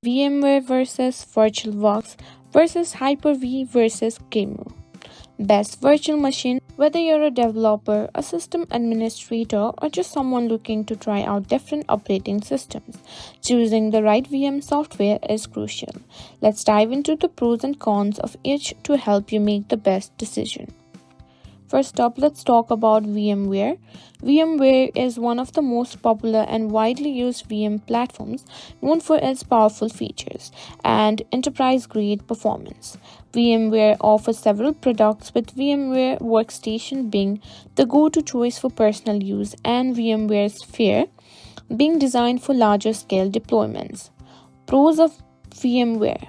VMware versus Virtualbox versus Hyper-V versus Qemu. Best virtual machine. Whether you're a developer, a system administrator, or just someone looking to try out different operating systems, choosing the right VM software is crucial. Let's dive into the pros and cons of each to help you make the best decision. First up, let's talk about VMware. VMware is one of the most popular and widely used VM platforms, known for its powerful features and enterprise-grade performance. VMware offers several products, with VMware Workstation being the go-to choice for personal use and VMware Sphere being designed for larger scale deployments. Pros of VMware.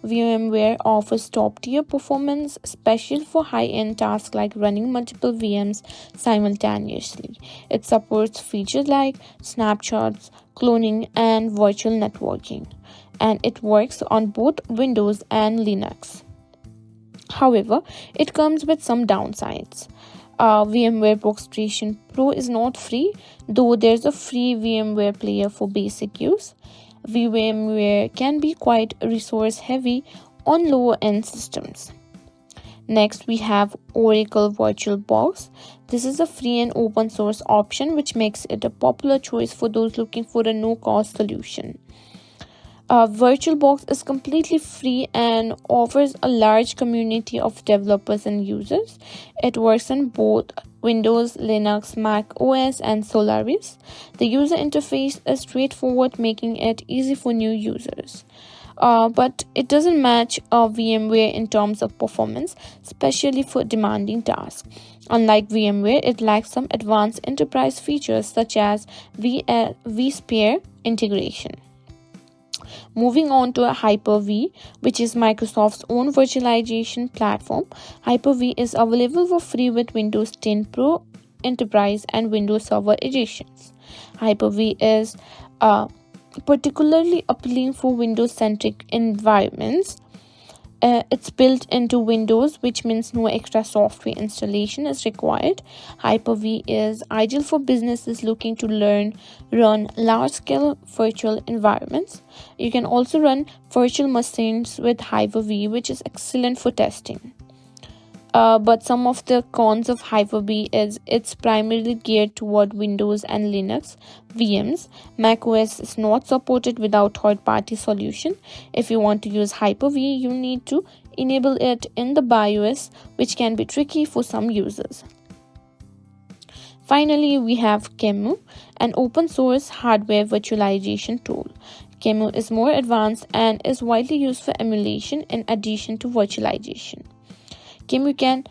VMware offers top-tier performance, especially for high-end tasks like running multiple VMs simultaneously. It supports features like snapshots, cloning, and virtual networking, and it works on both Windows and Linux. However, it comes with some downsides. VMware Workstation Pro is not free, though there's a free VMware player for basic use. VMware can be quite resource heavy on lower end systems. Next, we have Oracle Virtualbox. This is a free and open source option which makes it a popular choice for those looking for a no cost solution. VirtualBox is completely free and offers a large community of developers and users. It works on both Windows, Linux, Mac OS, and Solaris. The user interface is straightforward, making it easy for new users. But it doesn't match VMware in terms of performance, especially for demanding tasks. Unlike VMware, it lacks some advanced enterprise features such as vSphere integration. Moving on to a Hyper-V, which is Microsoft's own virtualization platform. Hyper-V is available for free with Windows 10 Pro, Enterprise, and Windows Server editions. Hyper-V is particularly appealing for Windows-centric environments. It's built into Windows, which means no extra software installation is required. Hyper-V is ideal for businesses looking to run large-scale virtual environments. You can also run virtual machines with Hyper-V, which is excellent for testing. But some of the cons of Hyper-V is it's primarily geared toward Windows and Linux VMs. macOS is not supported without third-party solution. If you want to use Hyper-V, you need to enable it in the BIOS, which can be tricky for some users. Finally, we have Qemu, an open-source hardware virtualization tool. Qemu is more advanced and is widely used for emulation in addition to virtualization. Qemu can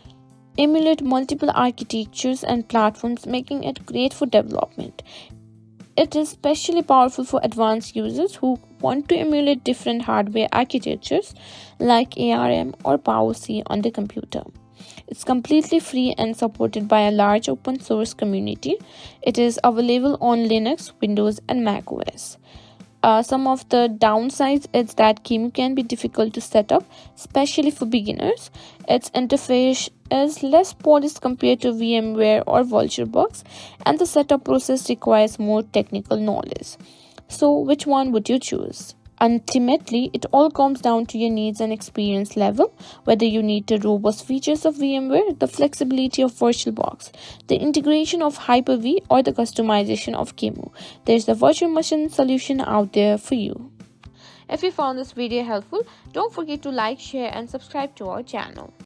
emulate multiple architectures and platforms, making it great for development. It is especially powerful for advanced users who want to emulate different hardware architectures like ARM or PowerC on the computer. It's completely free and supported by a large open source community. It is available on Linux, Windows, and Mac OS. Some of the downsides is that Qemu can be difficult to set up, especially for beginners. Its interface is less polished compared to VMware or VirtualBox, and the setup process requires more technical knowledge. So, which one would you choose? Ultimately, it all comes down to your needs and experience level, whether you need the robust features of VMware, the flexibility of VirtualBox, the integration of Hyper-V, or the customization of Qemu. There's a virtual machine solution out there for you. If you found this video helpful, don't forget to like, share, and subscribe to our channel.